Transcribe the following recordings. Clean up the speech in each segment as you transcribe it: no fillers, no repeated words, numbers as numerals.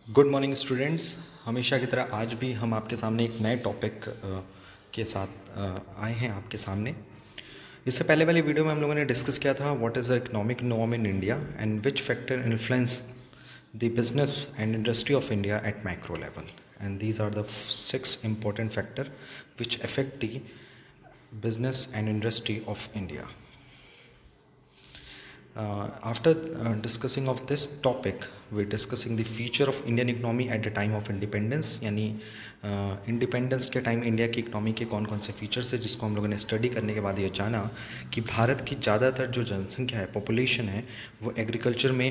Good morning students. हमेशा की तरह आज भी हम आपके सामने एक नए टॉपिक के साथ आए हैं आपके सामने। इससे पहले वाली वीडियो में हम लोगों ने डिस्कस किया था what is the economic norm in India and which factor influence the business and industry of India at micro level, and these are the 6 important factor which affect the business and industry of India. After discussing of this topic, we're discussing the future of Indian economy at the time of independence, यानी independence के time India की economy के कौन कौन से features है जिसको हम लोगों ने स्टडी करने के बाद ये जाना कि भारत की ज़्यादातर जो जनसंख्या है, पॉपुलेशन है, वो एग्रीकल्चर में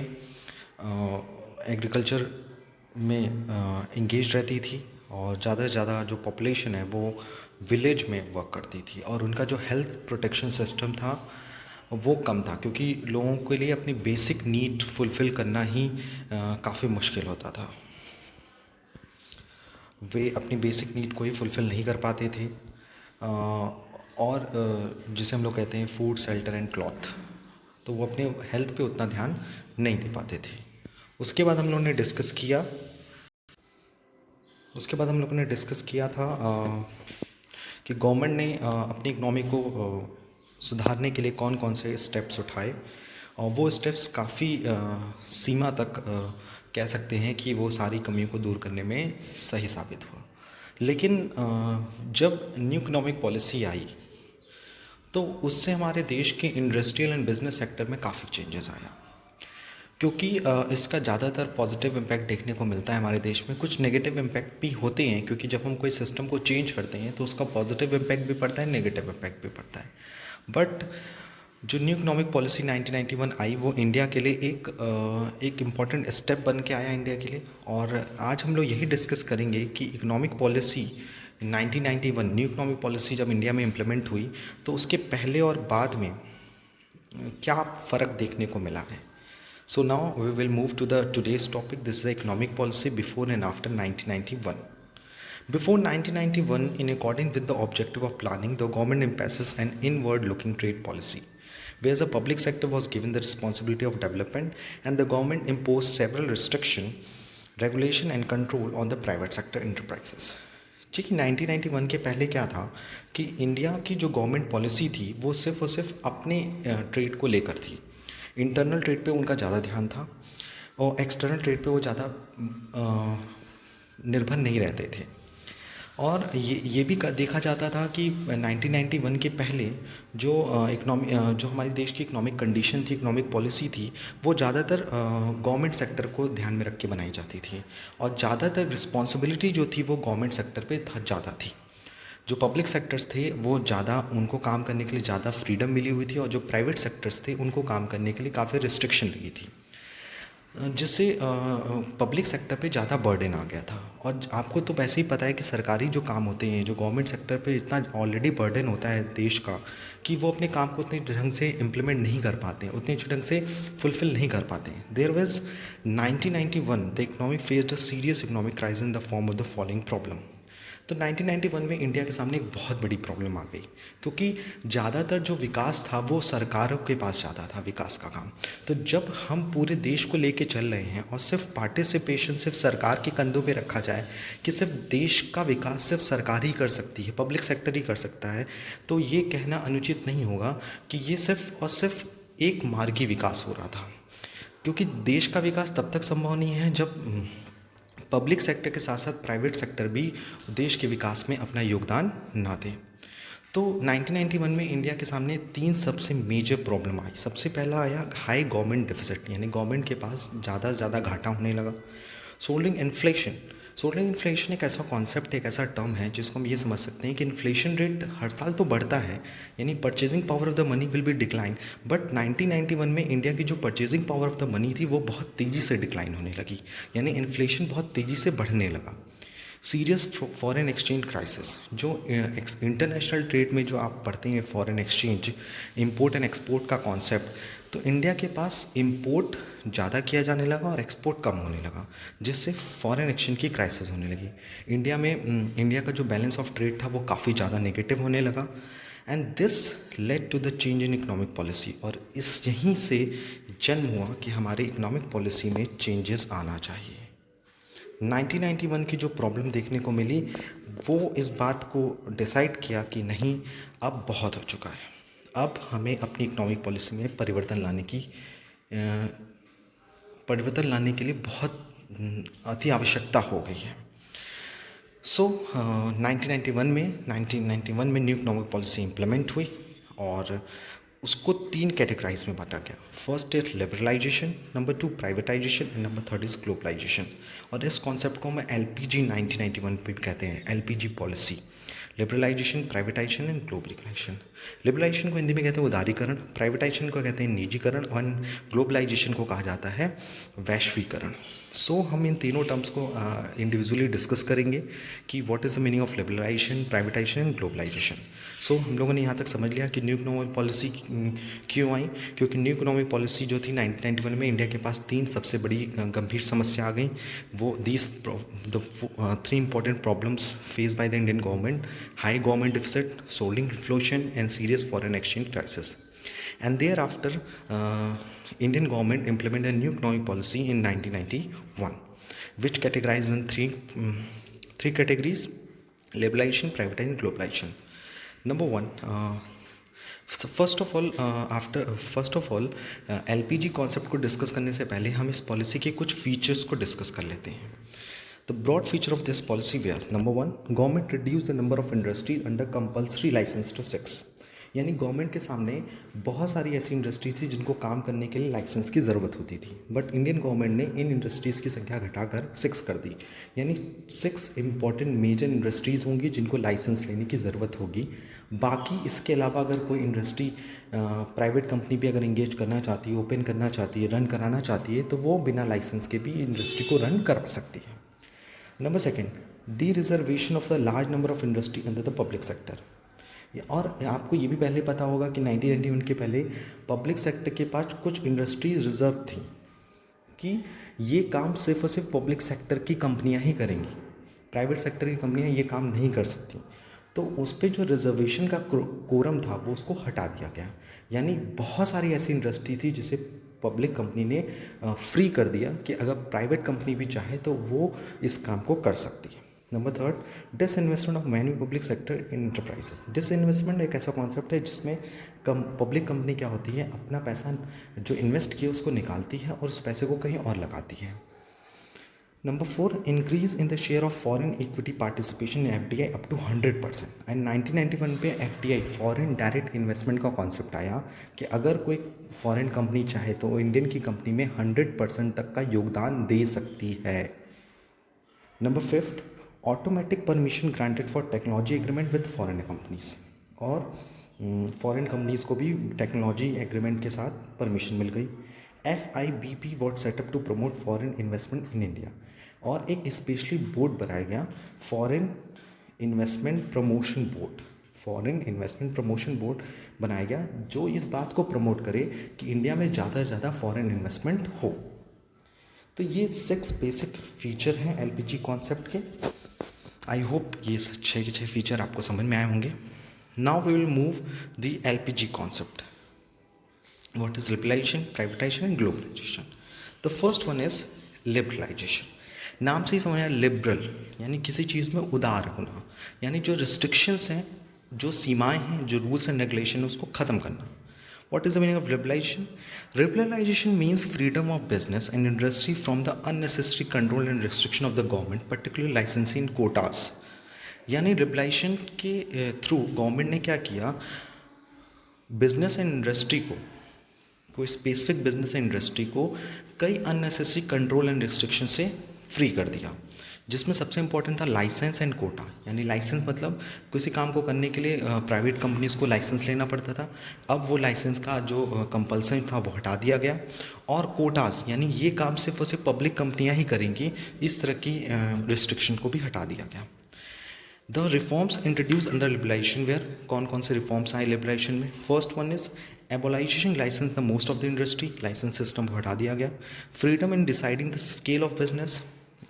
इंगेज रहती थी और ज़्यादा से ज़्यादा जो पॉपुलेशन है वो विलेज में वर्क करती थी और उनका जो हेल्थ प्रोटेक्शन सिस्टम था वो कम था क्योंकि लोगों के लिए अपनी बेसिक नीड फुलफ़िल करना ही काफ़ी मुश्किल होता था। वे अपनी बेसिक नीड को ही फुलफ़िल नहीं कर पाते थे और जिसे हम लोग कहते हैं फूड, शेल्टर एंड क्लॉथ, तो वो अपने हेल्थ पे उतना ध्यान नहीं दे पाते थे। उसके बाद हम लोगों ने डिस्कस किया था कि गवर्नमेंट ने अपनी इकनॉमी को सुधारने के लिए कौन कौन से स्टेप्स उठाए और वो स्टेप्स काफ़ी सीमा तक कह सकते हैं कि वो सारी कमियों को दूर करने में सही साबित हुआ। लेकिन जब न्यू इकोनॉमिक पॉलिसी आई तो उससे हमारे देश के इंडस्ट्रियल एंड बिजनेस सेक्टर में काफ़ी चेंजेस आया, क्योंकि इसका ज़्यादातर पॉजिटिव इम्पैक्ट देखने को मिलता है हमारे देश में। कुछ नेगेटिव इम्पैक्ट भी होते हैं क्योंकि जब हम कोई सिस्टम को चेंज करते हैं तो उसका पॉजिटिव इम्पैक्ट भी पड़ता है, नेगेटिव इम्पैक्ट भी पड़ता है। बट जो न्यू इकोनॉमिक पॉलिसी 1991 आई वो इंडिया के लिए एक इम्पॉर्टेंट स्टेप बन के आया इंडिया के लिए। और आज हम लोग यही डिस्कस करेंगे कि economic policy 1991 new economic policy जब इंडिया में इम्प्लीमेंट हुई तो उसके पहले और बाद में क्या फ़र्क देखने को मिला है। So now we will move to the today's topic. This is the economic policy before and after 1991. Before 1991, in accordance with the objective of planning, the government emphasis an inward-looking trade policy, where the public sector was given the responsibility of development, and the government imposed several restriction, regulation, and control on the private sector enterprises. जी कि 1991 के पहले क्या था कि India की जो government policy थी वो सिर्फ और सिर्फ अपने ट्रेड को लेकर थी। इंटरनल ट्रेड पे उनका ज़्यादा ध्यान था और एक्सटर्नल ट्रेड पे वो ज़्यादा निर्भर नहीं रहते थे। और ये भी देखा जाता था कि 1991 के पहले जो जो हमारे देश की इकोनॉमिक कंडीशन थी, इकोनॉमिक पॉलिसी थी, वो ज़्यादातर गवर्नमेंट सेक्टर को ध्यान में रख के बनाई जाती थी और ज़्यादातर रिस्पॉन्सिबिलिटी जो थी वो गवर्नमेंट सेक्टर पे ज़्यादा थी। जो पब्लिक सेक्टर्स थे वो ज़्यादा, उनको काम करने के लिए ज़्यादा फ्रीडम मिली हुई थी और जो प्राइवेट सेक्टर्स थे उनको काम करने के लिए काफ़ी रिस्ट्रिक्शन लगी थी, जिससे पब्लिक सेक्टर पे ज़्यादा बर्डन आ गया था। और आपको तो वैसे ही पता है कि सरकारी जो काम होते हैं, जो गवर्नमेंट सेक्टर पे इतना ऑलरेडी बर्डन होता है देश का कि वो अपने काम को उतने ढंग से इम्प्लीमेंट नहीं कर पाते हैं, उतने अच्छे ढंग से फुलफ़िल नहीं कर पाते हैं। There was 1991 the economic faced a serious economic crisis in the form of the following problem. तो 1991 में इंडिया के सामने एक बहुत बड़ी प्रॉब्लम आ गई क्योंकि ज़्यादातर जो विकास था वो सरकारों के पास ज़्यादा था विकास का काम। तो जब हम पूरे देश को लेके चल रहे हैं और सिर्फ पार्टिसिपेशन सिर्फ सरकार के कंधों पे रखा जाए कि सिर्फ देश का विकास सिर्फ सरकार ही कर सकती है, पब्लिक सेक्टर ही कर सकता है, तो ये कहना अनुचित नहीं होगा कि ये सिर्फ और सिर्फ एक मार्गी विकास हो रहा था। क्योंकि देश का विकास तब तक संभव नहीं है जब पब्लिक सेक्टर के साथ साथ प्राइवेट सेक्टर भी देश के विकास में अपना योगदान ना दे। तो 1991 में इंडिया के सामने 3 सबसे मेजर प्रॉब्लम आई। सबसे पहला आया हाई गवर्नमेंट डेफिसिट, यानी गवर्नमेंट के पास ज़्यादा से ज़्यादा घाटा होने लगा। सोलिंग इन्फ्लेशन एक ऐसा कॉन्सेप्ट है, एक ऐसा टर्म है जिसको हम ये समझ सकते हैं कि इन्फ्लेशन रेट हर साल तो बढ़ता है, यानी purchasing power of the money will be decline, but 1991 में इंडिया की जो purchasing power of the money थी वो बहुत तेज़ी से डिक्लाइन होने लगी, यानी इन्फ्लेशन बहुत तेज़ी से बढ़ने लगा। सीरियस फॉरेन एक्सचेंज क्राइसिस, जो इंटरनेशनल ट्रेड में जो आप पढ़ते हैं foreign exchange, import and export का कॉन्सेप्ट, तो इंडिया के पास इंपोर्ट ज़्यादा किया जाने लगा और एक्सपोर्ट कम होने लगा, जिससे फॉरेन एक्सचेंज की क्राइसिस होने लगी। इंडिया का जो बैलेंस ऑफ ट्रेड था वो काफ़ी ज़्यादा नेगेटिव होने लगा and this led to the change in economic policy. और यहीं से जन्म हुआ कि हमारे इकोनॉमिक पॉलिसी में चेंजेस आना चाहिए। 1991 की जो प्रॉब्लम देखने को मिली वो इस बात को डिसाइड किया कि नहीं, अब बहुत हो चुका है, अब हमें अपनी इकोनॉमिक पॉलिसी में परिवर्तन लाने के लिए बहुत अति आवश्यकता हो गई है। सो 1991 में न्यू इकोनॉमिक पॉलिसी इम्प्लीमेंट हुई और उसको 3 कैटेगराइज में बांटा गया। First is liberalisation, number 2 privatisation and number 3 is globalisation. और इस कॉन्सेप्ट को हम एलपीजी 1991 पे भी कहते हैं, LPG policy. Liberalisation, privatisation and globalisation. Liberalisation को हिंदी में कहते हैं उदारीकरण, प्राइवेटाइजेशन को कहते हैं निजीकरण और ग्लोबलाइजेशन को कहा जाता है वैश्वीकरण। सो हम इन तीनों टर्म्स को इंडिविजुअली डिस्कस करेंगे कि what is the meaning of liberalisation, privatisation and globalisation. So हम लोगों ने यहाँ तक समझ लिया कि न्यू इकोनॉमिक पॉलिसी क्यों आई, क्योंकि न्यू इकोनॉमिक पॉलिसी जो थी 1991 में इंडिया के पास 3 सबसे बड़ी गंभीर समस्या आ गई। वो the 3 important problems face by the Indian government: high government deficit, soling inflation and serious foreign exchange crisis. And thereafter, Indian government implemented a new economic policy in 1991, which categorized in three categories: liberalization, privatization, and globalization. Number one, first of all LPG concept को discuss करने से पहले हम इस policy के कुछ features को discuss कर लेते हैं। The broad feature of this policy were: number 1, government reduce the number of industry under compulsory licence to 6। यानी गवर्नमेंट के सामने बहुत सारी ऐसी इंडस्ट्रीज थी जिनको काम करने के लिए लाइसेंस की ज़रूरत होती थी, बट इंडियन गवर्नमेंट ने इन इंडस्ट्रीज़ की संख्या घटाकर 6 कर दी। यानी 6 इंपॉर्टेंट मेजर इंडस्ट्रीज़ होंगी जिनको लाइसेंस लेने की ज़रूरत होगी। बाकी इसके अलावा अगर कोई इंडस्ट्री प्राइवेट कंपनी भी अगर इंगेज करना चाहती है, ओपन करना चाहती है, रन कराना चाहती है, तो वो बिना लाइसेंस के भी इंडस्ट्री को रन करा सकती है। Number 2, D reservation of the large number of industry under the public sector. और आपको ये भी पहले पता होगा कि 1991 के पहले पब्लिक सेक्टर के पास कुछ इंडस्ट्रीज रिजर्व थी कि ये काम सिर्फ और सिर्फ पब्लिक सेक्टर की कंपनियां ही करेंगी, प्राइवेट सेक्टर की कंपनियां ये काम नहीं कर सकती। तो उस पर जो रिजर्वेशन का कोरम था वो उसको हटा दिया गया। यानी बहुत सारी ऐसी इंडस्ट्री थी जिसे पब्लिक कंपनी ने फ्री कर दिया कि अगर प्राइवेट कंपनी भी चाहे तो वो इस काम को कर सकती है। Number 3, disinvestment of many public sector in enterprises. Disinvestment एक ऐसा कॉन्सेप्ट है जिसमें पब्लिक कंपनी क्या होती है, अपना पैसा जो इन्वेस्ट किया उसको निकालती है और उस पैसे को कहीं और लगाती है। Number 4, increase in the share of foreign equity participation in FDI up to 100%। And 1991 पे एफडीआई, फॉरेन डायरेक्ट इन्वेस्टमेंट का कॉन्सेप्ट आया कि अगर कोई फॉरेन कंपनी चाहे तो वो इंडियन की कंपनी में 100% तक का योगदान दे सकती है। Number 5, automatic permission granted for technology agreement with foreign companies. और फॉरेन कंपनीज को भी टेक्नोलॉजी एग्रीमेंट के साथ परमिशन मिल गई। FIBP was set up to promote foreign investment in India. और एक स्पेशली बोर्ड बनाया गया, foreign investment promotion board. Foreign investment promotion board बनाया गया जो इस बात को प्रमोट करे कि इंडिया में ज़्यादा से ज़्यादा फॉरेन इन्वेस्टमेंट हो। तो ये 6 बेसिक फीचर हैं एलपीजी कॉन्सेप्ट के। आई होप ये 6 के 6 फीचर आपको समझ में आए होंगे। Now we will move the LPG concept. What is liberalisation, privatisation and globalisation. The first one is liberalisation. नाम से ही समझ आया, लिबरल यानी किसी चीज़ में उदार होना, यानी जो रिस्ट्रिक्शंस हैं, जो सीमाएं हैं, जो रूल्स एंड रेगुलेशन है उसको ख़त्म करना। What is the meaning of liberalization? Liberalization means freedom of business and industry from the unnecessary control and restriction of the government, particularly licensing quotas. यानी लिबरलाइजेशन के थ्रू गवर्नमेंट ने क्या किया, business and industry को, कोई specific business and industry को कई unnecessary control and restriction से फ्री कर दिया, जिसमें सबसे इंपॉर्टेंट था लाइसेंस एंड कोटा। यानी लाइसेंस मतलब किसी काम को करने के लिए प्राइवेट कंपनीज को लाइसेंस लेना पड़ता था, अब वो लाइसेंस का जो कंपल्सन था वो हटा दिया गया। और कोटास यानी ये काम सिर्फ और सिर्फ पब्लिक कंपनियां ही करेंगी, इस तरह की रिस्ट्रिक्शन को भी हटा दिया गया। The reforms introduce under liberalisation where, कौन कौन से रिफॉर्म्स आए लिबरलाइजेशन में? First one is abolisation licence the most of the industry, licence system को हटा दिया गया। Freedom in deciding the scale of business,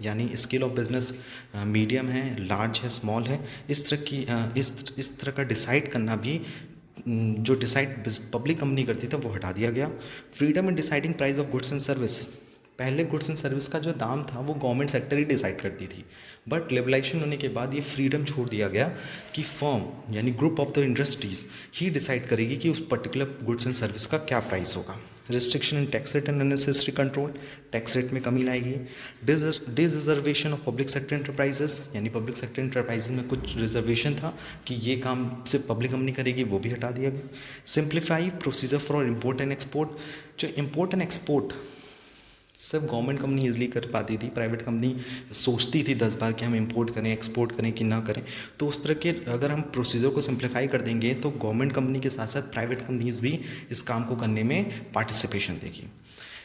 यानी स्केल ऑफ बिजनेस मीडियम है, लार्ज है, स्मॉल है, इस तरह का डिसाइड करना भी जो डिसाइड पब्लिक कंपनी करती था वो हटा दिया गया। Freedom in deciding price of goods and service, पहले गुड्स एंड सर्विस का जो दाम था वो गवर्नमेंट सेक्टर ही डिसाइड करती थी, बट लिबरलाइजेशन होने के बाद ये फ्रीडम छोड़ दिया गया कि फर्म यानी group of the industries he decide करेगी कि उस पर्टिकुलर गुड्स एंड सर्विस का क्या प्राइस होगा। Restriction in tax rate and unnecessary control, tax rate में कमी लाएगी। डिसरिजर्वेशन ऑफ पब्लिक सेक्टर एंटरप्राइजेस, यानी पब्लिक सेक्टर एंटरप्राइजेस में कुछ रिजर्वेशन था कि ये काम सिर्फ पब्लिक कंपनी करेगी, वो भी हटा दिया गया। Simplify procedure for import and export, जो इम्पोर्ट एंड एक्सपोर्ट सिर्फ गवर्नमेंट कंपनी इजली कर पाती थी, प्राइवेट कंपनी सोचती थी 10 बार कि हम इंपोर्ट करें एक्सपोर्ट करें कि ना करें। तो उस तरह के अगर हम प्रोसीजर को सिंप्लीफाई कर देंगे तो गवर्नमेंट कंपनी के साथ साथ प्राइवेट कंपनीज भी इस काम को करने में पार्टिसिपेशन देगी।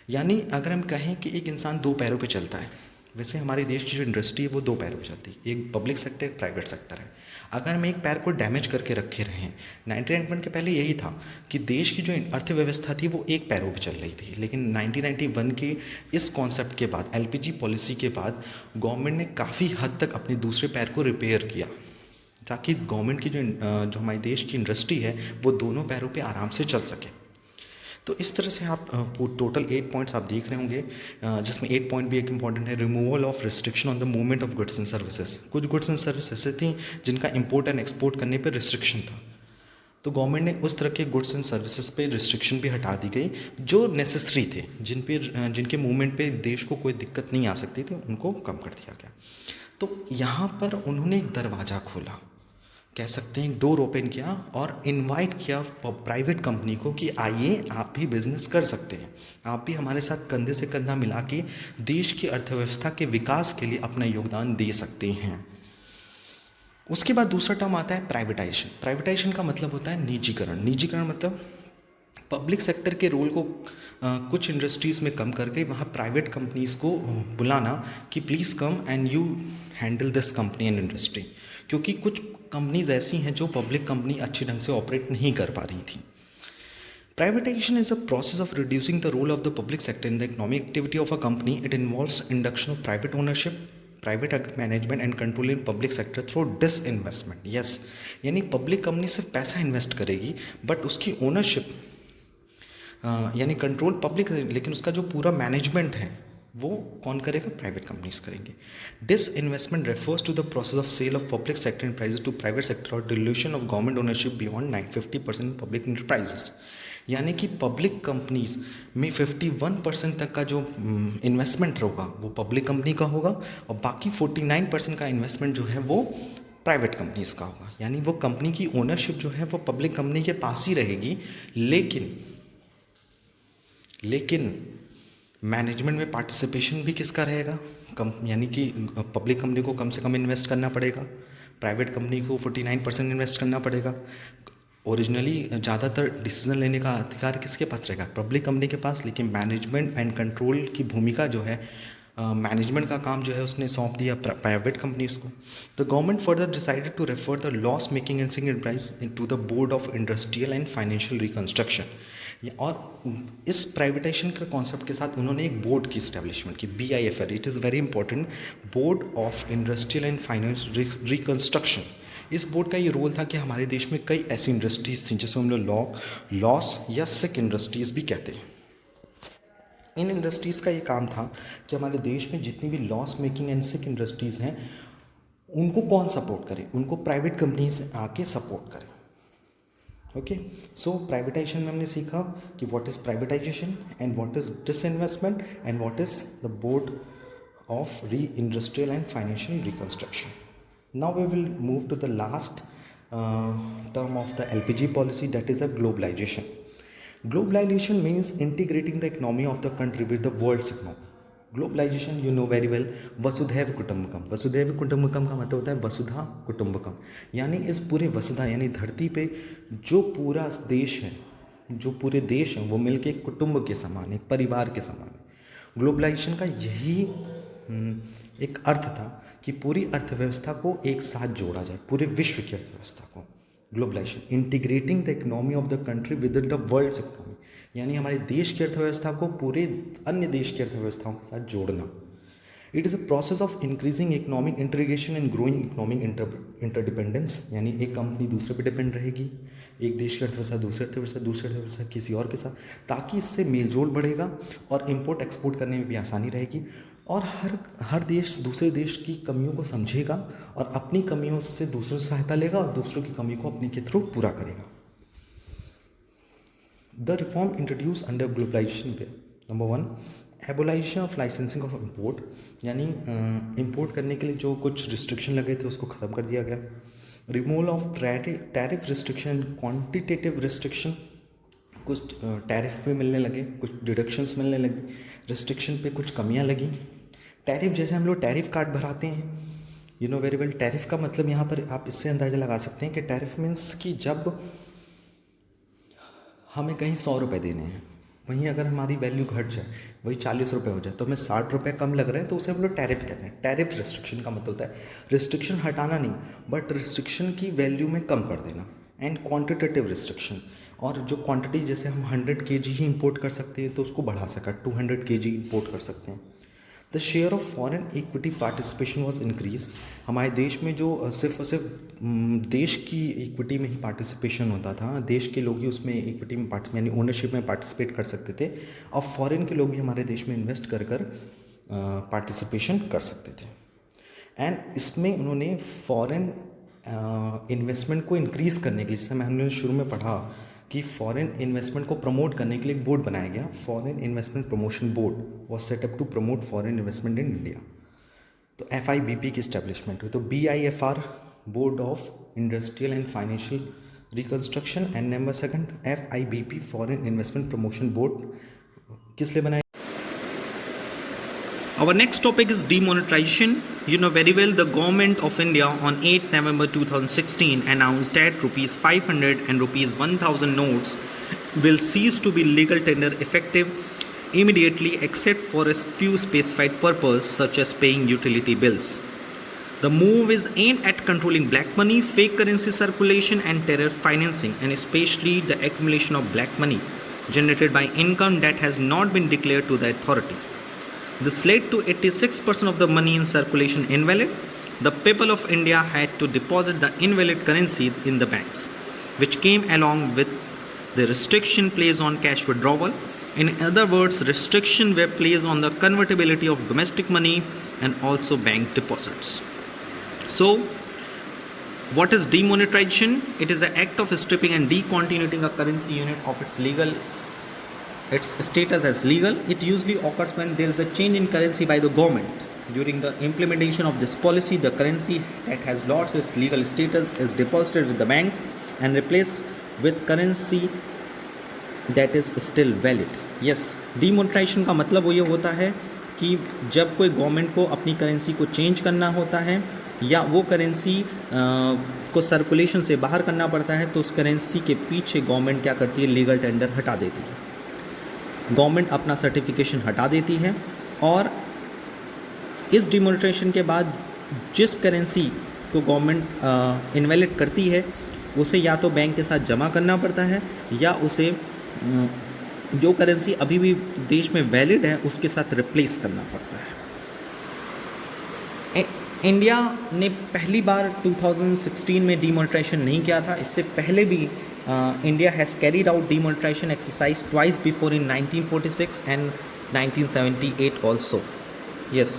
यानी अगर हम कहें कि एक इंसान 2 पैरों पे चलता है, वैसे हमारे देश की जो इंडस्ट्री है वो 2 पैरों पे चलती है, एक पब्लिक सेक्टर एक प्राइवेट सेक्टर है। अगर हम एक पैर को डैमेज करके रखे रहे हैं, 1991 के पहले यही था कि देश की जो अर्थव्यवस्था थी वो एक पैरों पे चल रही थी, लेकिन 1991 के इस कॉन्सेप्ट के बाद, एलपीजी पॉलिसी के बाद गवर्नमेंट ने काफ़ी हद तक अपने दूसरे पैर को रिपेयर किया, ताकि गवर्नमेंट की जो हमारे देश की इंडस्ट्री है वो दोनों पैरों पे आराम से चल सके। तो इस तरह से आप टोटल 8 पॉइंट्स आप देख रहे होंगे, जिसमें 8 पॉइंट भी एक इंपॉर्टेंट है, removal of restriction on the movement of goods and services. कुछ गुड्स एंड सर्विस ऐसे थी जिनका इंपोर्ट एंड एक्सपोर्ट करने पर रिस्ट्रिक्शन था, तो गवर्नमेंट ने उस तरह के गुड्स एंड सर्विसेज पे रिस्ट्रिक्शन भी हटा दी गई जो नेसेसरी थे, जिनके मूवमेंट पे देश को कोई दिक्कत नहीं आ सकती थी, उनको कम कर दिया गया। तो यहाँ पर उन्होंने एक दरवाज़ा खोला, कह सकते हैं एक डोर ओपन किया और इनवाइट किया प्राइवेट कंपनी को कि आइए आप भी बिजनेस कर सकते हैं, आप भी हमारे साथ कंधे से कंधा मिला के देश की अर्थव्यवस्था के विकास के लिए अपना योगदान दे सकते हैं। उसके बाद दूसरा टर्म आता है प्राइवेटाइजेशन। प्राइवेटाइजेशन का मतलब होता है निजीकरण। निजीकरण मतलब पब्लिक सेक्टर के रोल को कुछ इंडस्ट्रीज़ में कम करके वहाँ प्राइवेट कंपनीज़ को बुलाना कि please come and you handle this company and industry, क्योंकि कुछ कंपनीज ऐसी हैं जो पब्लिक कंपनी अच्छे ढंग से ऑपरेट नहीं कर पा रही थी। Privatisation is a process of reducing the role of the public sector in the economic activity of a company. It involves induction of private ownership, private management and control in public sector through disinvestment. Yes, यानी public company सिर्फ पैसा invest करेगी but उसकी ownership यानी control public, लेकिन उसका जो पूरा मैनेजमेंट है वो कौन करेगा? प्राइवेट कंपनीज करेंगे। Disinvestment refers to the process of sale of public sector enterprises to private sector और dilution of government ownership beyond 50% public enterprises. यानी कि पब्लिक कंपनीज में 51% तक का जो इन्वेस्टमेंट होगा वो पब्लिक कंपनी का होगा और बाकी 49% का इन्वेस्टमेंट जो है वो प्राइवेट कंपनीज का होगा। यानी वो कंपनी की ओनरशिप जो है वो पब्लिक कंपनी के पास ही रहेगी, लेकिन मैनेजमेंट में पार्टिसिपेशन भी किसका रहेगा? यानी कि पब्लिक कंपनी को कम से कम इन्वेस्ट करना पड़ेगा, प्राइवेट कंपनी को 49% इन्वेस्ट करना पड़ेगा। ओरिजिनली ज़्यादातर डिसीजन लेने का अधिकार किसके पास रहेगा? पब्लिक कंपनी के पास, लेकिन मैनेजमेंट एंड कंट्रोल की भूमिका जो है, मैनेजमेंट का काम जो है उसने सौंप दिया प्राइवेट कंपनीज को। The government further decided to refer the loss making and sick enterprise to the board of industrial and financial reconstruction. और इस प्राइवेटाइजेशन के कॉन्सेप्ट के साथ उन्होंने एक बोर्ड की इस्टेब्लिशमेंट की, BIFR, it is very important, board of industrial and financial reconstruction. इस बोर्ड का ये रोल था कि हमारे देश में कई ऐसी इंडस्ट्रीज थी जिसको हम लोग लॉस या सिक इंडस्ट्रीज भी कहते हैं। इन इंडस्ट्रीज़ का ये काम था कि हमारे देश में जितनी भी loss making and sick industries हैं उनको कौन सपोर्ट करे? उनको प्राइवेट कंपनीज आके सपोर्ट करें। ओके, सो प्राइवेटाइजेशन में हमने सीखा कि what is privatisation and what is disinvestment and what is the board of industrial and financial reconstruction. Now we will move to the last term of the LPG policy, that is a globalization. Globalization means integrating the economy of the country with the world's economy. Globalisation you know very well, वसुधैव कुटुंबकम। वसुधैव कुटुंबकम का मतलब होता है वसुधा कुटुंबकम, यानी इस पूरे वसुधा यानी धरती पे जो पूरा देश है, जो पूरे देश हैं वो मिलके एक कुटुंब के समान, एक परिवार के समान है। ग्लोबलाइजेशन का यही एक अर्थ था कि पूरी अर्थव्यवस्था को एक साथ जोड़ा जाए, पूरे विश्व की अर्थव्यवस्था को। Globalisation, integrating the economy of the country with the world's economy, यानी हमारे देश की अर्थव्यवस्था को पूरे अन्य देश की अर्थव्यवस्थाओं के साथ जोड़ना। It is a process of increasing economic integration and growing economic interdependence, यानी एक कंपनी दूसरे पे डिपेंड रहेगी, एक देश की अर्थव्यवस्था दूसरे अर्थव्यवस्था किसी और के साथ, ताकि इससे मेल जोल बढ़ेगा और इम्पोर्ट एक्सपोर्ट करने में भी आसानी रहेगी, और हर देश दूसरे देश की कमियों को समझेगा और अपनी कमियों से दूसरों से सहायता लेगा और दूसरों की कमी को अपने के थ्रू पूरा करेगा। The reform introduce under globalisation way, number 1, abolisation of licensing of import, यानी इम्पोर्ट करने के लिए जो कुछ रिस्ट्रिक्शन लगे थे उसको ख़त्म कर दिया गया। Removal of tariff restriction, quantitative restriction, कुछ टैरिफ पे मिलने लगे, कुछ डिडक्शंस मिलने लगी, रिस्ट्रिक्शन पे कुछ कमियां लगी। टैरिफ, जैसे हम लोग टैरिफ कार्ड भराते हैं, you know very well, tariff का मतलब यहाँ पर आप इससे अंदाज़ा लगा सकते हैं कि टैरिफ मीन्स कि जब हमें कहीं 100 रुपये देने हैं, वहीं अगर हमारी वैल्यू घट जाए, वही 40 रुपये हो जाए, तो हमें 60 रुपये कम लग रहे हैं, तो उसे हम लोग टैरिफ कहते हैं। टैरिफ रिस्ट्रिक्शन का मतलब होता है रिस्ट्रिक्शन हटाना नहीं, बट रिस्ट्रिक्शन की वैल्यू में कम कर देना। एंड क्वांटिटेटिव रिस्ट्रिक्शन, और जो क्वांटिटी, जैसे हम 100 kg ही इंपोर्ट कर सकते हैं तो उसको बढ़ा सका, 200 kg इंपोर्ट कर सकते हैं। The share of foreign equity participation was increase, हमारे देश में जो सिर्फ और सिर्फ देश की इक्विटी में ही पार्टिसिपेशन होता था, देश के लोग ही उसमें इक्विटी में यानी ओनरशिप में पार्टिसिपेट कर सकते थे, और फॉरेन के लोग भी हमारे देश में इन्वेस्ट कर पार्टिसिपेशन कर सकते थे। एंड इसमें उन्होंने फॉरेन इन्वेस्टमेंट को इंक्रीज़ करने के लिए, जैसे हमने शुरू में पढ़ा कि फॉरेन इन्वेस्टमेंट को प्रमोट करने के लिए एक बोर्ड बनाया गया, foreign investment promotion board was set up to promote foreign investment in India. तो FIBP की इस्टेब्लिशमेंट हुई। तो BIFR, board of industrial and financial reconstruction, and number 2 FIBP, foreign investment promotion board, किस लिए बनाया? Our next topic is demonetization. You know very well the government of India on 8th November 2016 announced that rupees 500 and rupees 1000 notes will cease to be legal tender effective immediately except for a few specified purposes such as paying utility bills. The move is aimed at controlling black money, fake currency circulation and terror financing, and especially the accumulation of black money generated by income that has not been declared to the authorities. This led to 86% of the money in circulation invalid. The people of India had to deposit the invalid currency in the banks, which came along with the restriction placed on cash withdrawal. In other words, restrictions were placed on the convertibility of domestic money and also bank deposits. So, what is demonetization? It is an act of stripping and decontinuing a currency unit of its status as legal. It usually occurs when there is a change in currency by the government. During the implementation of this policy, the currency that has lost its legal status is deposited with the banks and replaced with currency that is still valid. Yes, demonetization का मतलब वो ये होता है कि जब कोई government को अपनी करेंसी को चेंज करना होता है या वो करेंसी को सर्कुलेशन से बाहर करना पड़ता है, तो उस करेंसी के पीछे गवर्नमेंट क्या करती है? लीगल टेंडर हटा देती है। गवर्नमेंट अपना सर्टिफिकेशन हटा देती है, और इस डिमोनेटाइजेशन के बाद जिस करेंसी को गवर्नमेंट इनवैलिड करती है, उसे या तो बैंक के साथ जमा करना पड़ता है या उसे जो करेंसी अभी भी देश में वैलिड है उसके साथ रिप्लेस करना पड़ता है। इंडिया ने पहली बार 2016 में डिमोनेटाइजेशन नहीं किया था। इससे पहले भी India has carried out demonetization exercise twice before in 1946 and 1978 also. Yes,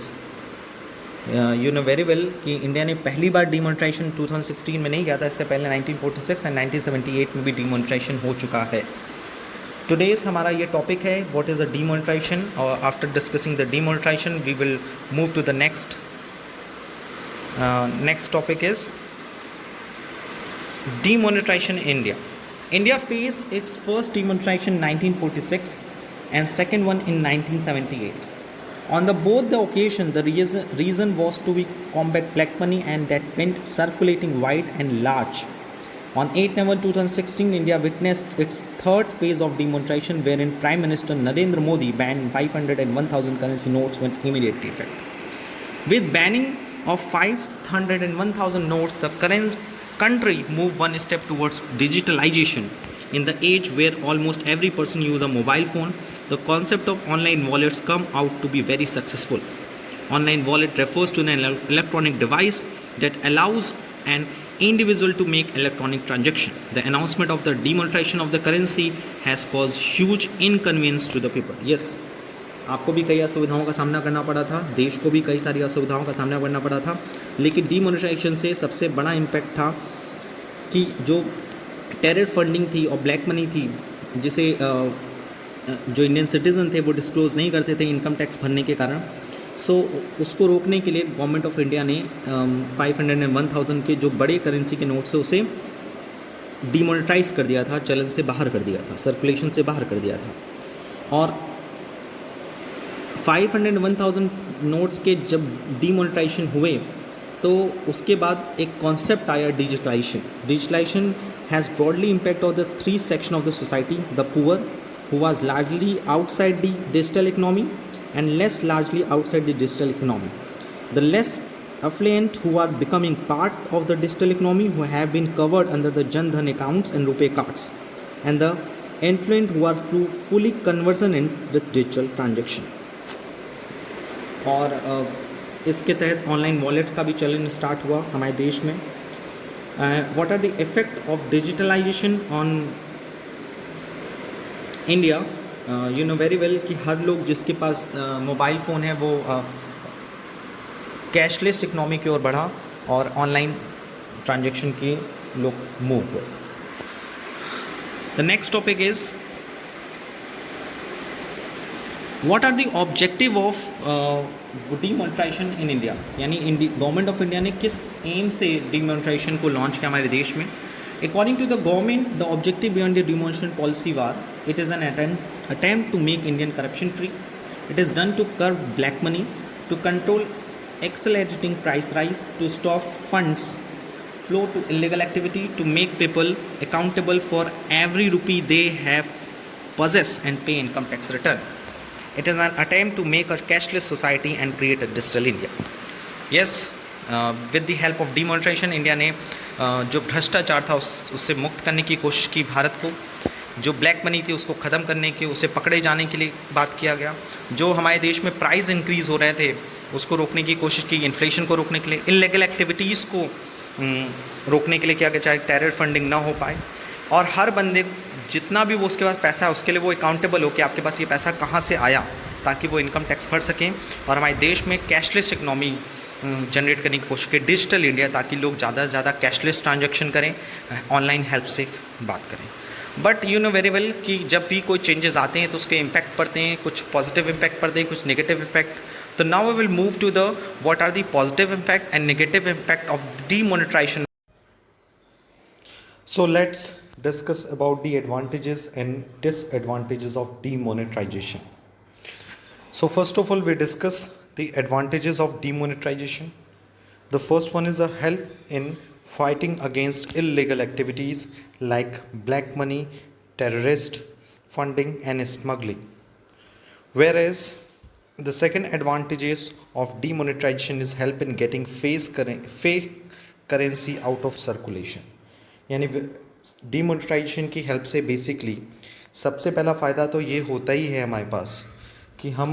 you know very well कि इंडिया ने पहली बार डिमोनेटाइजेशन 2016 में नहीं किया था, इससे पहले 1946 एंड 1978 में भी डिमोनेटाइजेशन हो चुका है। टुडेज हमारा ये टॉपिक है व्हाट इज़ द डिमोनेटाइजेशन, और after discussing the demonetisation we will move to the next topic is demonetization in India. India faced its first demonetization in 1946 and second one in 1978. On both the occasion, the reason was to be combat black money, and that went circulating wide and large. On 8 November 2016, India witnessed its third phase of demonetization, wherein Prime Minister Narendra Modi banned 500 and 1000 currency notes with immediate effect. With banning of 500 and 1000 notes, the country moved one step towards digitalization. In the age where almost every person uses a mobile phone, the concept of online wallets come out to be very successful. Online wallet refers to an electronic device that allows an individual to make electronic transaction. The announcement of the demonetization of the currency has caused huge inconvenience to the people. Yes, आपको भी कई असुविधाओं का सामना करना पड़ा था, देश को भी कई सारी असुविधाओं का सामना करना पड़ा था, लेकिन डीमोनेटाइजेशन से सबसे बड़ा इम्पैक्ट था कि जो टेरर फंडिंग थी और ब्लैक मनी थी, जिसे जो इंडियन सिटीज़न थे वो डिस्क्लोज़ नहीं करते थे इनकम टैक्स भरने के कारण, सो उसको रोकने के लिए गवर्नमेंट ऑफ इंडिया ने 500 एंड 1000 के जो बड़े करेंसी के नोट्स से उसे डीमोनेटाइज कर दिया था, चलन से बाहर कर दिया था, सर्कुलेशन से बाहर कर दिया था। और 500 1000 नोट्स के जब डीमोनेटाइजेशन हुए तो उसके बाद एक कॉन्सेप्ट आया digitalisation. Digitalisation has broadly impact of the 3 section of the society, the poor who was largely outside the digital economy and less largely outside the digital economy. The less affluent who are becoming part of the digital economy who have been covered under the Jan Dhan accounts and RuPay cards, and the affluent who are fully conversant with digital transaction. और इसके तहत online wallets का भी चलन start हुआ हमारे देश में। What are the effect of digitalisation on India? You know very well कि हर लोग जिसके पास मोबाइल फ़ोन है वो कैशलेस इकनॉमी की ओर बढ़ा और ऑनलाइन ट्रांजैक्शन के लोग मूव हुए। The next topic is what are the objective of demonetisation in India, यानी गवर्नमेंट ऑफ इंडिया ने किस एम से डीमोनेटाइजेशन को लॉन्च किया हमारे देश में। According to the government, the objective beyond the demonetization policy war, it is an attempt to make Indian corruption free. It is done to curb black money, to control accelerating price rise, to stop funds flow to illegal activity, to make people accountable for every rupee they have possess and pay income tax return. It is an attempt to make a cashless society and create a digital India. Yes, with the help of demonetization, India ने जो भ्रष्टाचार था उससे मुक्त करने की कोशिश की, भारत को जो ब्लैक मनी थी उसको ख़त्म करने के, उसे पकड़े जाने के लिए बात किया गया, जो हमारे देश में प्राइस इंक्रीज़ हो रहे थे उसको रोकने की कोशिश की, इन्फ्लेशन को रोकने के लिए, इलीगल एक्टिविटीज़ को रोकने के लिए किया गया, चाहे टेरर फंडिंग ना हो पाए, और हर बंदे जितना भी वो उसके पास पैसा है उसके लिए वो अकाउंटेबल हो कि आपके पास ये पैसा कहाँ से आया, ताकि वो इनकम टैक्स भर सकें और हमारे देश में कैशलेस इकनॉमी जनरेट करने की कोशिश की, डिजिटल इंडिया, ताकि लोग ज़्यादा से ज़्यादा कैशलेस ट्रांजैक्शन करें, ऑनलाइन हेल्प से बात करें। But you know very well कि जब भी कोई चेंजेस आते हैं तो उसके इम्पैक्ट पड़ते हैं, कुछ पॉजिटिव इम्पैक्ट पड़ते हैं, कुछ नेगेटिव इम्पैक्ट। तो now we will move to the what are the positive impact and negative impact of demonetisation. So let's discuss about the advantages and disadvantages of demonetization. So first of all, we discuss the advantages of demonetization. The first one is a help in fighting against illegal activities like black money, terrorist funding and smuggling. Whereas the second advantages of demonetization is help in getting fake currency out of circulation. यानी demonetisation की help से basically सबसे पहला फ़ायदा तो ये होता ही है हमारे पास कि हम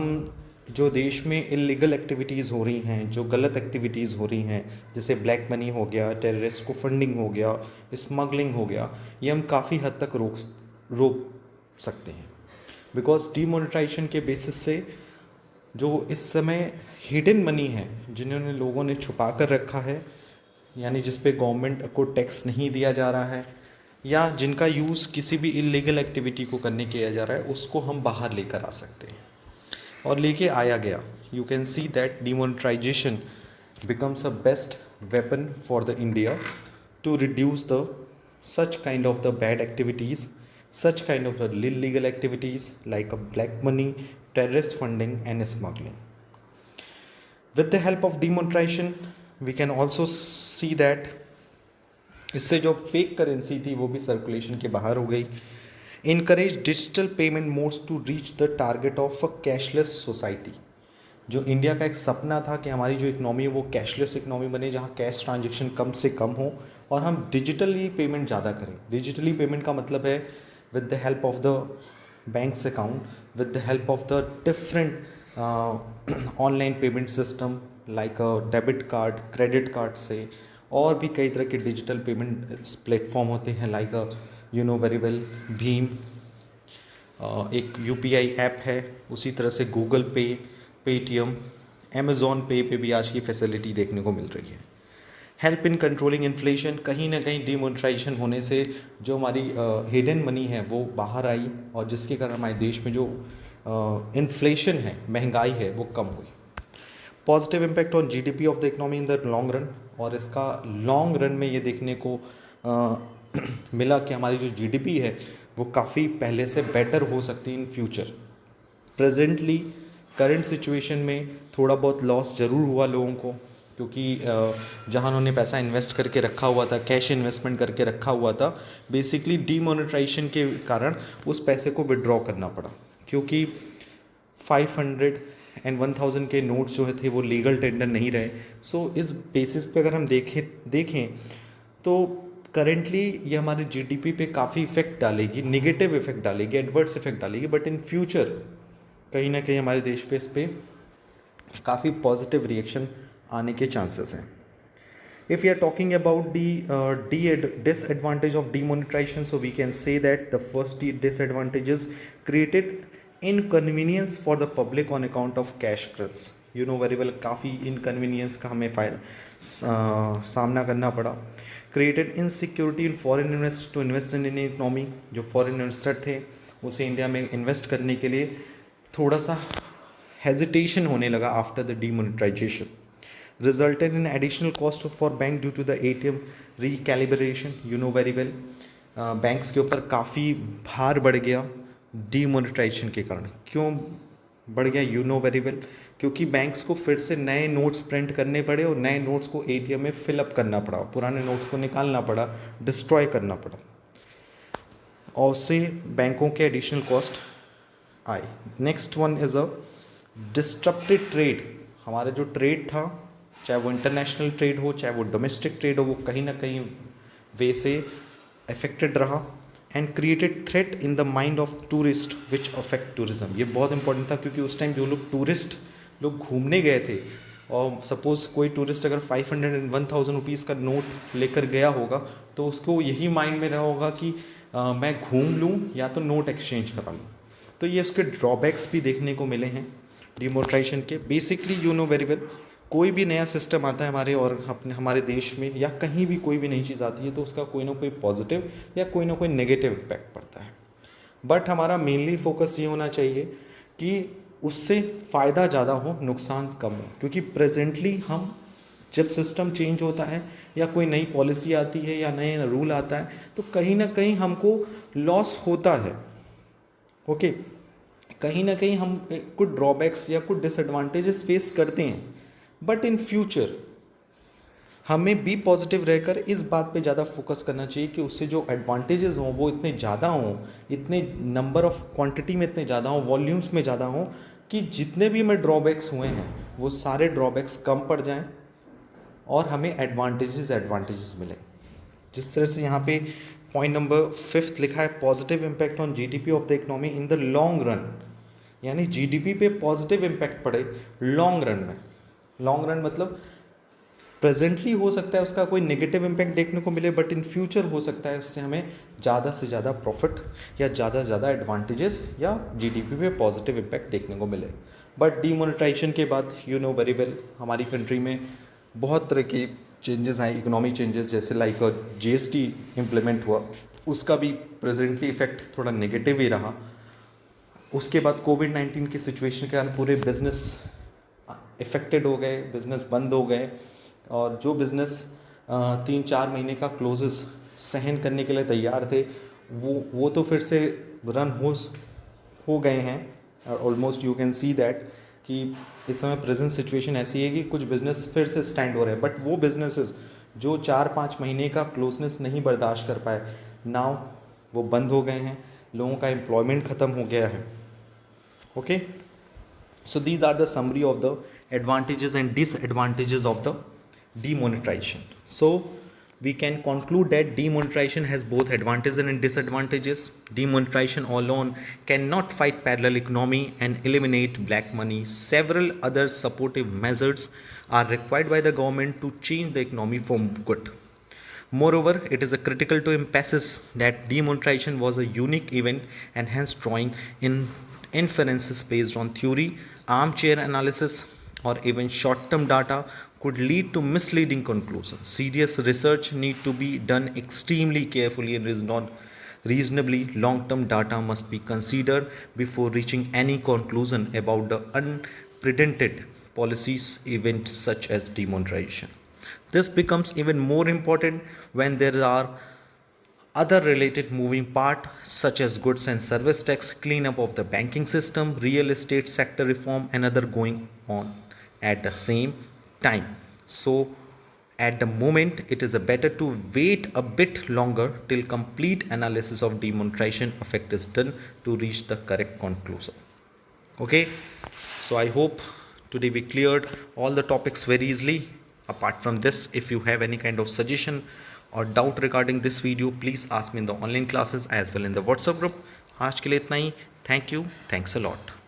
जो देश में इलीगल एक्टिविटीज़ हो रही हैं, जो गलत एक्टिविटीज़ हो रही हैं, जैसे ब्लैक मनी हो गया, टेररिस्ट को फंडिंग हो गया, स्मगलिंग हो गया, ये हम काफ़ी हद तक रोक सकते हैं। बिकॉज डीमोनेटाइजेशन के बेसिस से जो इस समय हिडन मनी है जिन्होंने लोगों ने छुपा कर रखा है, यानी जिस पे गवर्नमेंट को टैक्स नहीं दिया जा रहा है या जिनका यूज़ किसी भी इलीगल एक्टिविटी को करने किया जा रहा है, उसको हम बाहर लेकर आ सकते हैं और लेके आया गया। You can see that demonetisation becomes a best weapon for the India to reduce the such kind of the bad activities, such kind of the illegal activities like a black money, terrorist funding and smuggling. With the help of demonetization, we can also see that इससे जो fake currency थी वो भी circulation के बाहर हो गई। Encourage digital payment modes to reach the target of a cashless society. जो इंडिया का एक सपना था कि हमारी जो इकनॉमी है वो कैशलेस इकनॉमी बने, जहाँ कैश ट्रांजेक्शन कम से कम हो और हम डिजिटली पेमेंट ज़्यादा करें। डिजिटली पेमेंट का मतलब है with the help of the banks account, with the help of the different online payment system like debit card, credit card से, और भी कई तरह के डिजिटल पेमेंट प्लेटफॉर्म होते हैं like you know very well Bhim, एक यूपीआई ऐप है, उसी तरह से गूगल पे, पेटीएम, अमेज़ॉन पे भी आज की फैसिलिटी देखने को मिल रही है। हेल्प इन कंट्रोलिंग इन्फ्लेशन, कहीं ना कहीं डिमोनेटाइजेशन होने से जो हमारी हिडन मनी है वो बाहर आई, और जिसके कारण हमारे देश में जो इन्फ्लेशन है, महंगाई है, वो कम हुई। Positive impact on GDP of the economy in the long run, और इसका लॉन्ग रन में ये देखने को मिला कि हमारी जो जीडीपी है वो काफ़ी पहले से बेटर हो सकती है in future. Presently current situation में थोड़ा बहुत लॉस ज़रूर हुआ लोगों को, क्योंकि जहाँ उन्होंने पैसा इन्वेस्ट करके रखा हुआ था, कैश इन्वेस्टमेंट करके रखा हुआ था, बेसिकली डीमोनेटाइजेशन के कारण उस पैसे को विड्रॉ करना पड़ा, क्योंकि 500 एंड 1000 के नोट्स जो थे वो लीगल टेंडर नहीं रहे। सो इस बेसिस पे अगर हम देखें तो करेंटली ये हमारे जीडीपी पे काफ़ी इफेक्ट डालेगी, निगेटिव इफेक्ट डालेगी, एडवर्स इफेक्ट डालेगी, बट इन फ्यूचर कहीं ना कहीं हमारे देश पे इस पर काफ़ी पॉजिटिव रिएक्शन आने के चांसेस हैं। If we are talking about the disadvantage of demonetization, so we can say that the first disadvantage is created inconvenience for the public on account of cash cuts. You know very well, काफ़ी inconvenience का हमें सामना करना पड़ा। Created insecurity in foreign investors to invest in Indian economy. जो foreign investor थे उसे India में इन्वेस्ट करने के लिए थोड़ा सा हेजिटेशन होने लगा after the demonetization. Resulted in additional cost for bank due to the ATM recalibration. You know very well, banks के ऊपर काफ़ी भार बढ़ गया डीमोनेटाइजेशन के कारण। क्यों बढ़ गया? यू नो वेरी वेल, क्योंकि बैंक्स को फिर से नए नोट्स प्रिंट करने पड़े और नए नोट्स को एटीएम में फिलअप करना पड़ा, पुराने नोट्स को निकालना पड़ा, डिस्ट्रॉय करना पड़ा, और उससे बैंकों के एडिशनल कॉस्ट आए। Next one is a disrupted trade. हमारा जो ट्रेड था, चाहे वो इंटरनेशनल ट्रेड हो, चाहे वो डोमेस्टिक ट्रेड हो, वो कहीं ना कहीं वे से अफेक्टेड रहा। And created threat in the mind of tourist which affect tourism. ये बहुत इंपॉर्टेंट था, क्योंकि उस टाइम जो लोग घूमने गए थे, और सपोज़ कोई टूरिस्ट अगर 500 एंड 1000 रुपीज़ का नोट लेकर गया होगा, तो उसको यही माइंड में रहा होगा कि मैं घूम लूँ या तो नोट एक्सचेंज करा लूँ। तो ये उसके ड्रॉबैक्स भी देखने को मिले हैं डिमोनेटाइजेशन के। Basically you know very well, कोई भी नया सिस्टम आता है हमारे देश में, या कहीं भी कोई भी नई चीज़ आती है, तो उसका कोई ना कोई पॉजिटिव या कोई ना कोई नेगेटिव इम्पैक्ट पड़ता है। बट हमारा मेनली फोकस ये होना चाहिए कि उससे फ़ायदा ज़्यादा हो, नुकसान कम हो, क्योंकि प्रेजेंटली हम जब सिस्टम चेंज होता है या कोई नई पॉलिसी आती है या नए रूल आता है, तो कहीं ना कहीं हमको लॉस होता है। ओके, कहीं ना कहीं हम कुछ ड्रॉबैक्स या कुछ डिसएडवांटेजेस फेस करते हैं, बट इन फ्यूचर हमें बी पॉजिटिव रहकर इस बात पे ज़्यादा फोकस करना चाहिए कि उससे जो एडवांटेजेस हों वो इतने ज़्यादा हों, इतने नंबर ऑफ क्वांटिटी में इतने ज़्यादा हों, वॉल्यूम्स में ज़्यादा हों, कि जितने भी हमें ड्रॉबैक्स हुए हैं वो सारे ड्रॉबैक्स कम पड़ जाएं और हमें एडवांटेजेस मिले। जिस तरह से यहाँ पे पॉइंट नंबर 5 लिखा है, positive impact on GDP of the economy in the long run, यानी जीडीपी पे पॉजिटिव इम्पैक्ट पड़े लॉन्ग रन में। लॉन्ग रन मतलब प्रेजेंटली हो सकता है उसका कोई नेगेटिव इम्पैक्ट देखने को मिले, बट इन फ्यूचर हो सकता है उससे हमें ज़्यादा से ज़्यादा प्रॉफिट या ज़्यादा से ज़्यादा एडवांटेजेस या जीडीपी पे पॉजिटिव इम्पैक्ट देखने को मिले। बट डीमोनेटाइजेशन के बाद यू नो वेरी वेल, हमारी कंट्री में बहुत तरह की चेंजेस आए, इकोनॉमी चेंजेस, जैसे लाइक जीएसटी इम्प्लीमेंट हुआ, उसका भी प्रेजेंटली इफेक्ट थोड़ा नेगेटिव ही रहा। उसके बाद कोविड-19 की सिचुएशन के कारण पूरे बिजनेस इफेक्टेड हो गए, बिजनेस बंद हो गए, और जो बिज़नेस 3-4 महीने का क्लोजेस सहन करने के लिए तैयार थे वो तो फिर से रन हो गए हैं। Almost you can see that कि इस समय प्रेजेंट सिचुएशन ऐसी है कि कुछ बिज़नेस फिर से स्टैंड हो रहे हैं, बट वो बिजनेसेस जो 4-5 महीने का क्लोजनेस नहीं बर्दाश्त कर पाए, नाउ वो बंद हो गए हैं, लोगों का एम्प्लॉयमेंट ख़त्म हो गया है। Okay, so these are the summary of the advantages and disadvantages of the demonetization. So we can conclude that demonetization has both advantages and disadvantages. Demonetization alone cannot fight parallel economy and eliminate black money. Several other supportive measures are required by the government to change the economy for good. Moreover, it is critical to emphasize that demonetization was a unique event and hence drawing inferences based on theory, armchair analysis, or even short-term data could lead to misleading conclusions. Serious research need to be done extremely carefully and is not reasonably. Long-term data must be considered before reaching any conclusion about the unprecedented policies events such as demonetization. This becomes even more important when there are other related moving parts such as goods and service tax, cleanup of the banking system, real estate sector reform, and other going on at the same time. So at the moment it is better to wait a bit longer till complete analysis of demonetization effect is done to reach the correct conclusion. Okay, so I hope today we cleared all the topics very easily. Apart from this, if you have any kind of suggestion or doubt regarding this video, please ask me in the online classes as well in the WhatsApp group. आज के लिए इतना ही. Thank you. Thanks a lot.